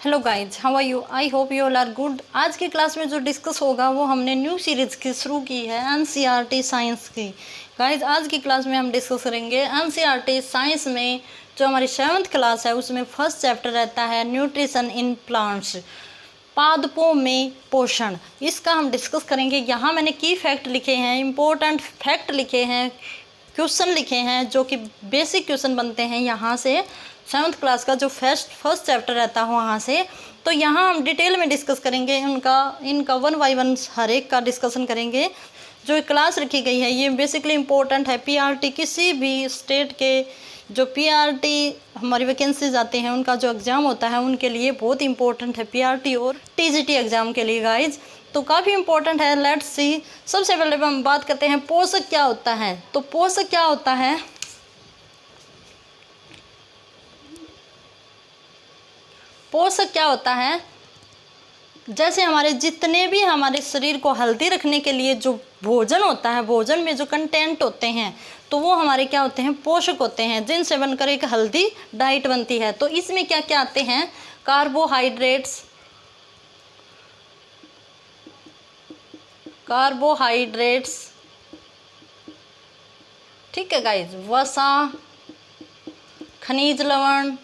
Hello guys, how are you? I hope you all are good. आज की class में जो डिस्कस होगा वो हमने न्यू सीरीज की शुरू की है एनसीईआरटी साइंस की। गाइज आज की क्लास में हम डिस्कस करेंगे एनसीईआरटी साइंस में जो हमारी 7th क्लास है उसमें फर्स्ट चैप्टर रहता है न्यूट्रिशन इन प्लांट्स, पादपों में पोषण। इसका हम डिस्कस करेंगे। यहाँ मैंने की फैक्ट लिखे हैं, इम्पोर्टेंट फैक्ट लिखे हैं, क्वेश्चन लिखे हैं जो कि बेसिक क्वेश्चन बनते हैं यहाँ से 7th क्लास का जो फर्स्ट चैप्टर रहता है वहाँ से। तो यहाँ हम डिटेल में डिस्कस करेंगे इनका 1 बाय 1 हर एक का डिस्कशन करेंगे। जो क्लास रखी गई है ये बेसिकली इम्पोर्टेंट है। पीआरटी किसी भी स्टेट के जो पीआरटी हमारी वैकेंसीज आते हैं उनका जो एग्ज़ाम होता है उनके लिए बहुत इंपॉर्टेंट है, पीआरटी और टीजीटी एग्ज़ाम के लिए गाइज। तो काफ़ी इंपॉर्टेंट है। Let's see. सबसे पहले हम बात करते हैं पोषक क्या होता है। तो पोषक क्या होता है? पोषक क्या होता है? जैसे हमारे जितने भी हमारे शरीर को हेल्दी रखने के लिए जो भोजन होता है, भोजन में जो कंटेंट होते हैं तो वो हमारे क्या होते हैं? पोषक होते हैं, जिनसे बनकर एक हेल्दी डाइट बनती है। तो इसमें क्या क्या आते हैं? कार्बोहाइड्रेट्स, ठीक है गाइज, वसा, खनिज लवण।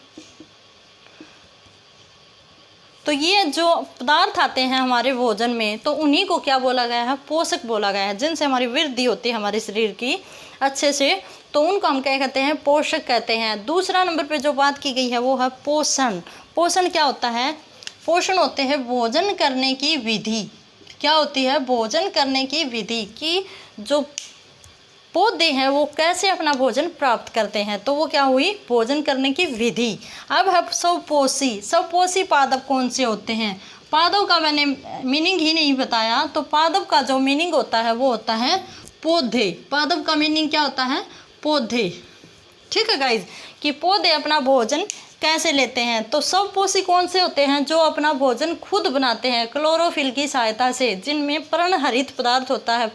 तो ये जो पदार्थ आते हैं हमारे भोजन में तो उन्हीं को क्या बोला गया है? पोषक बोला गया है, जिनसे हमारी वृद्धि होती है हमारे शरीर की अच्छे से। तो उनको हम क्या कहते हैं? पोषक कहते हैं। दूसरा नंबर पे जो बात की गई है वो है पोषण। पोषण क्या होता है? पोषण होते हैं भोजन करने की विधि। क्या होती है? भोजन करने की विधि की जो पौधे हैं वो कैसे अपना भोजन प्राप्त करते हैं। तो वो क्या हुई? भोजन करने की विधि। अब है स्वपोषी पादप कौन से होते हैं? पादप का मैंने मीनिंग ही नहीं बताया। तो पादप का जो मीनिंग होता है वो होता है पौधे। पादप का मीनिंग क्या होता है? पौधे। ठीक है गाइज, कि पौधे अपना भोजन कैसे लेते हैं। तो स्वपोषी कौन से होते हैं? जो अपना भोजन खुद बनाते हैं क्लोरोफिल की सहायता से, जिनमें पर्णहरित पदार्थ होता है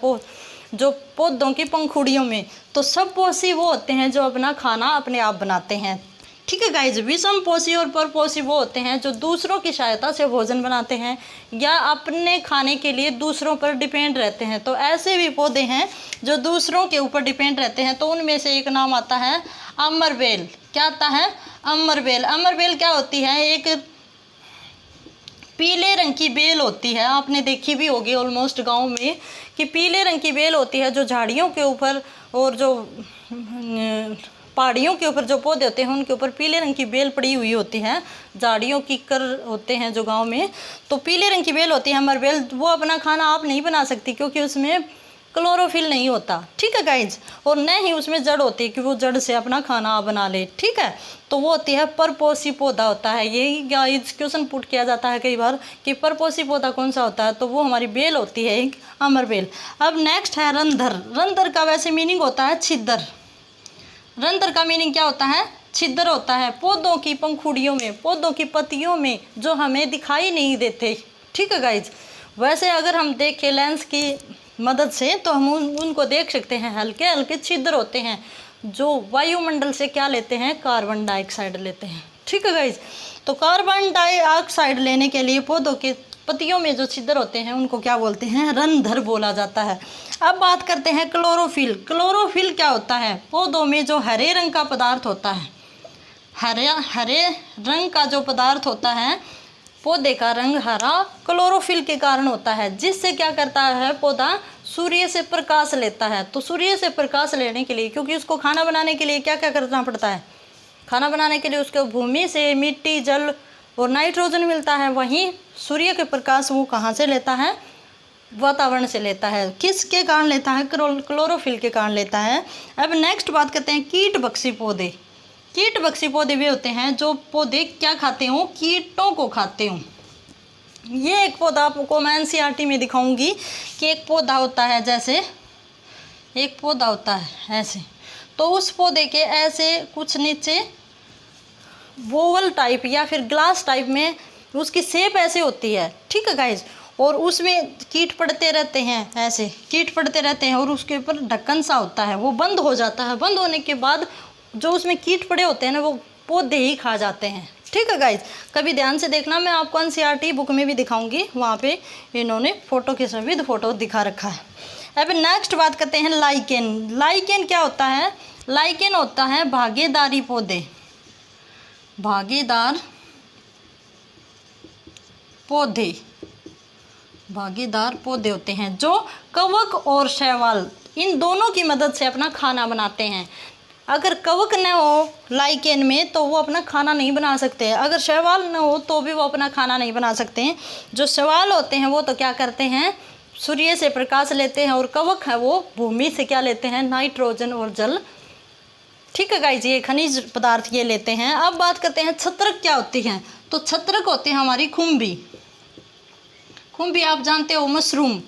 जो पौधों की पंखुड़ियों में। तो स्वपोषी वो होते हैं जो अपना खाना अपने आप बनाते हैं। ठीक है गाइज। विषमपोषी और परपोषी वो होते हैं जो दूसरों की सहायता से भोजन बनाते हैं या अपने खाने के लिए दूसरों पर डिपेंड रहते हैं। तो ऐसे भी पौधे हैं जो दूसरों के ऊपर डिपेंड रहते हैं। तो उनमें से एक नाम आता है अमरबेल। क्या आता है? अमरबेल। अमरबेल क्या होती है? एक पीले रंग की बेल होती है, आपने देखी भी होगी ऑलमोस्ट गांव में, कि पीले रंग की बेल होती है जो झाड़ियों के ऊपर और जो पहाड़ियों के ऊपर जो पौधे होते हैं उनके ऊपर पीले रंग की बेल पड़ी हुई होती है। झाड़ियों की कर होते हैं जो गांव में, तो पीले रंग की बेल होती है अमरबेल। वो अपना खाना आप नहीं बना सकती क्योंकि उसमें क्लोरोफिल नहीं होता। ठीक है गाइज। और न ही उसमें जड़ होती है कि वो जड़ से अपना खाना आप बना ले। ठीक है। तो वो होती है परपोषी पौधा होता है। यही गाइज क्वेश्चन पुट किया जाता है कई बार कि परपोषी पौधा कौन सा होता है। तो वो हमारी बेल होती है एक अमरबेल। अब नेक्स्ट है रंध्र। रंध्र का वैसे मीनिंग होता है छिद्र। रंध्र का मीनिंग क्या होता है? छिद्र होता है पौधों की पंखुड़ियों में, पौधों की पत्तियों में जो हमें दिखाई नहीं देते। ठीक है गाइज। वैसे अगर हम देखें लेंस की मदद से तो हम उनको देख सकते हैं, हल्के हल्के छिद्र होते हैं जो वायुमंडल से क्या लेते हैं? कार्बन डाइऑक्साइड लेते हैं। ठीक है गाइज। तो कार्बन डाइऑक्साइड लेने के लिए पौधों के पत्तियों में जो छिद्र होते हैं उनको क्या बोलते हैं? रंध्र बोला जाता है। अब बात करते हैं क्लोरोफिल। क्लोरोफिल क्या होता है? पौधों में जो हरे रंग का पदार्थ होता है, हरे रंग का जो पदार्थ होता है, पौधे का रंग हरा क्लोरोफिल के कारण होता है, जिससे क्या करता है? पौधा सूर्य से प्रकाश लेता है। तो सूर्य से प्रकाश लेने के लिए, क्योंकि उसको खाना बनाने के लिए क्या क्या करना पड़ता है? खाना बनाने के लिए उसको भूमि से मिट्टी, जल और नाइट्रोजन मिलता है। वहीं सूर्य के प्रकाश वो कहाँ से लेता है? वातावरण से लेता है। किसके कारण लेता है? क्लोरोफिल के कारण लेता है। अब नेक्स्ट बात करते हैं कीटभक्षी पौधे। कीटभक्षी पौधे भी होते हैं जो पौधे क्या खाते हों? कीटों को खाते हों। ये एक पौधा आपको मैं एनसीईआरटी में दिखाऊंगी कि एक पौधा होता है, जैसे एक पौधा होता है ऐसे, तो उस पौधे के ऐसे कुछ नीचे वोवल टाइप या फिर ग्लास टाइप में उसकी शेप ऐसे होती है। ठीक है गाइज। और उसमें कीट पड़ते रहते हैं, ऐसे कीट पड़ते रहते हैं और उसके ऊपर ढक्कन सा होता है, वो बंद हो जाता है। बंद होने के बाद जो उसमें कीट पड़े होते हैं ना वो पौधे ही खा जाते हैं। ठीक है गाइज, कभी ध्यान से देखना, मैं आपको एनसीईआरटी बुक में भी दिखाऊंगी, वहाँ पे इन्होंने फ़ोटो के सभी फ़ोटो दिखा रखा है। अब नेक्स्ट बात करते हैं लाइकेन। लाइकेन क्या होता है? लाइकेन होता है भागीदारी पौधे, भागीदार पौधे, भागीदार पौधे होते हैं जो कवक और शैवाल इन दोनों की मदद से अपना खाना बनाते हैं। अगर कवक न हो लाइकेन में तो वो अपना खाना नहीं बना सकते हैं, अगर शैवाल न हो तो भी वो अपना खाना नहीं बना सकते हैं। जो शैवाल होते हैं वो तो क्या करते हैं, सूर्य से प्रकाश लेते हैं, और कवक है वो भूमि से क्या लेते हैं, नाइट्रोजन और जल। ठीक है गाइज, ये खनिज पदार्थ ये लेते हैं। अब बात करते हैं छत्रक क्या होती हैं। तो छत्रक होती है हमारी खुम्बी। खुम्बी आप जानते हो, मशरूम,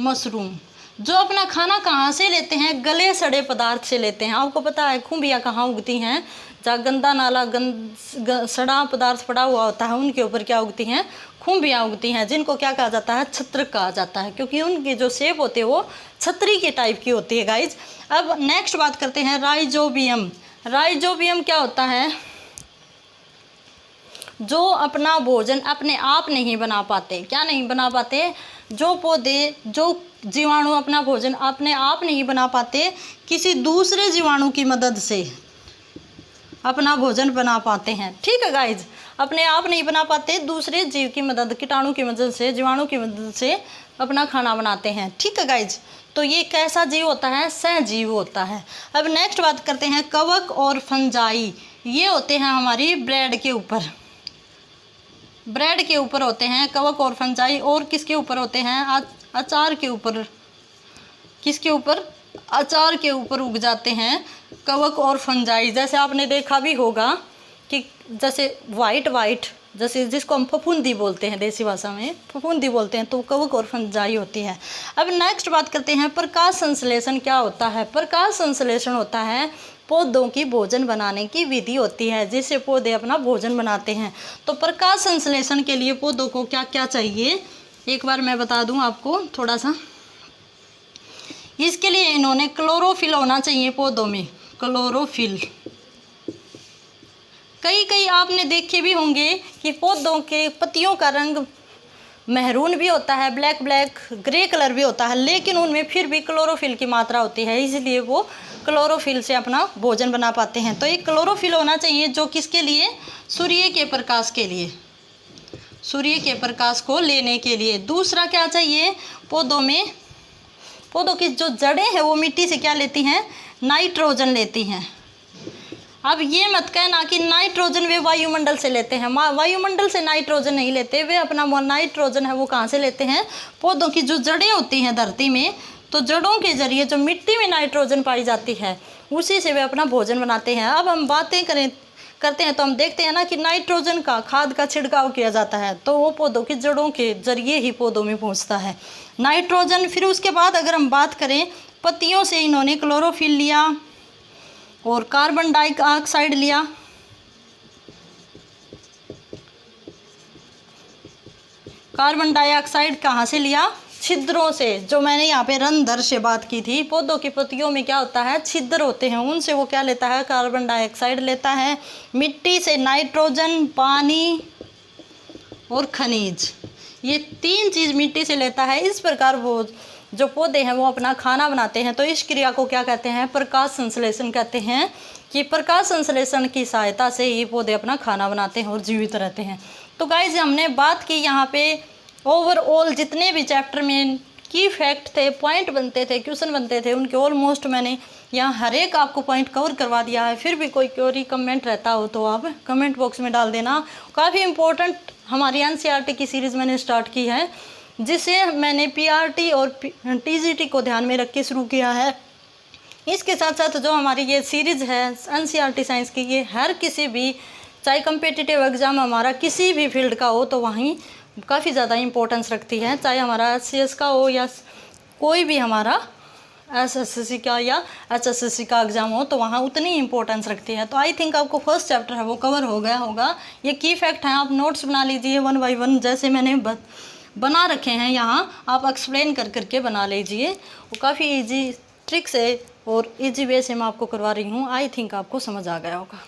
मशरूम जो अपना खाना कहाँ से लेते हैं, गले सड़े पदार्थ से लेते हैं। आपको पता है खुम्बियाँ कहाँ उगती हैं, जहाँ गंदा नाला सड़ा पदार्थ पड़ा हुआ होता है उनके ऊपर क्या उगती हैं, खुम्बियाँ उगती हैं, जिनको क्या कहा जाता है, छत्रक कहा जाता है, क्योंकि उनकी जो शेप होती है वो छतरी के टाइप की होती है गाइज। अब नेक्स्ट बात करते हैं राइजोबियम। राइजोबियम क्या होता है, जो अपना भोजन अपने आप नहीं बना पाते। क्या नहीं बना पाते? जो पौधे, जो जीवाणु अपना भोजन अपने आप नहीं बना पाते, किसी दूसरे जीवाणु की मदद से अपना भोजन बना पाते हैं। ठीक है गाइज, अपने आप नहीं बना पाते, दूसरे जीव की मदद, कीटाणु की मदद से, जीवाणु की मदद से अपना खाना बनाते हैं। ठीक है गाइज, तो ये कैसा जीव होता है, सहजीव होता है। अब नेक्स्ट बात करते हैं कवक और फंजाई। ये होते हैं हमारी ब्रेड के ऊपर, ब्रेड के ऊपर होते हैं कवक और फंजाई। और किसके ऊपर होते हैं, अचार के ऊपर। किसके ऊपर? अचार के ऊपर उग जाते हैं कवक और फंजाई। जैसे आपने देखा भी होगा कि जैसे वाइट जैसे जिसको हम फफूंदी बोलते हैं, देसी भाषा में फफूंदी बोलते हैं, तो कवक और फंजाई होती है। अब नेक्स्ट बात करते हैं प्रकाश संश्लेषण क्या होता है। प्रकाश संश्लेषण होता है पौधों की भोजन बनाने की विधि होती है, जिससे पौधे अपना भोजन बनाते हैं। तो प्रकाश संश्लेषण के लिए पौधों को क्या क्या चाहिए, एक बार मैं बता दूं आपको थोड़ा सा। इसके लिए इन्होंने क्लोरोफिल होना चाहिए पौधों में, क्लोरोफिल। कई आपने देखे भी होंगे कि पौधों के पत्तियों का रंग महरून भी होता है, ब्लैक ग्रे कलर भी होता है, लेकिन उनमें फिर भी क्लोरोफिल की मात्रा होती है, इसलिए वो क्लोरोफिल से अपना भोजन बना पाते हैं। तो एक क्लोरोफिल होना चाहिए, जो किसके लिए, सूर्य के प्रकाश के लिए, सूर्य के प्रकाश को लेने के लिए। दूसरा क्या चाहिए पौधों में, पौधों की जो जड़ें हैं वो मिट्टी से क्या लेती हैं, नाइट्रोजन लेती हैं। अब ये मत कहना कि नाइट्रोजन वे वायुमंडल से लेते हैं, वायुमंडल से नाइट्रोजन नहीं लेते, वे अपना नाइट्रोजन है वो कहाँ से लेते हैं, पौधों की जो जड़ें होती हैं धरती में, तो जड़ों के जरिए जो मिट्टी में नाइट्रोजन पाई जाती है उसी से वे अपना भोजन बनाते हैं। अब हम बातें करते हैं तो हम देखते हैं ना कि नाइट्रोजन का खाद का छिड़काव किया जाता है, तो वो पौधों की जड़ों के जरिए ही पौधों में पहुंचता है नाइट्रोजन। फिर उसके बाद अगर हम बात करें, पत्तियों से इन्होंने क्लोरोफिल लिया और कार्बन डाइऑक्साइड लिया। कार्बन डाइऑक्साइड कहाँ से लिया, छिद्रों से। जो मैंने यहाँ पे रंध्र से बात की थी, पौधों की पत्तियों में क्या होता है, छिद्र होते हैं, उनसे वो क्या लेता है, कार्बन डाइऑक्साइड लेता है। मिट्टी से नाइट्रोजन, पानी और खनिज, ये तीन चीज़ मिट्टी से लेता है। इस प्रकार वो जो पौधे हैं वो अपना खाना बनाते हैं। तो इस क्रिया को क्या कहते हैं, प्रकाश संश्लेषण कहते हैं। कि प्रकाश संश्लेषण की सहायता से ये पौधे अपना खाना बनाते हैं और जीवित रहते हैं। तो गाइज हमने बात की यहाँ पे ओवरऑल जितने भी चैप्टर में की फैक्ट थे, पॉइंट बनते थे, क्वेश्चन बनते थे, उनके ऑलमोस्ट मैंने यहाँ हर एक आपको पॉइंट कवर करवा दिया है। फिर भी कोई क्वेरी कमेंट रहता हो तो आप कमेंट बॉक्स में डाल देना। काफ़ी इम्पोर्टेंट हमारी एनसीईआरटी की सीरीज़ मैंने स्टार्ट की है, जिसे मैंने पीआरटी और टीजीटी को ध्यान में रख के शुरू किया है। इसके साथ साथ जो हमारी ये सीरीज़ है एनसीईआरटी साइंस की, ये हर किसी भी, चाहे कम्पिटिटिव एग्ज़ाम हमारा किसी भी फील्ड का हो तो वहीं काफ़ी ज़्यादा इंपॉर्टेंस रखती है। चाहे हमारा एचसीएस का हो या कोई भी हमारा एसएससी का या एचएसएससी का एग्ज़ाम हो, तो वहाँ उतनी इंपॉर्टेंस रखती है। तो आई थिंक आपको फर्स्ट चैप्टर है वो कवर हो गया होगा। ये की फैक्ट हैं, आप नोट्स बना लीजिए 1 बाय 1, जैसे मैंने बना रखे हैं यहाँ, आप एक्सप्लेन करके बना लीजिए। वो काफ़ी ईजी ट्रिक्स है और ईजी वे से मैं आपको करवा रही हूँ। आई थिंक आपको समझ आ गया होगा।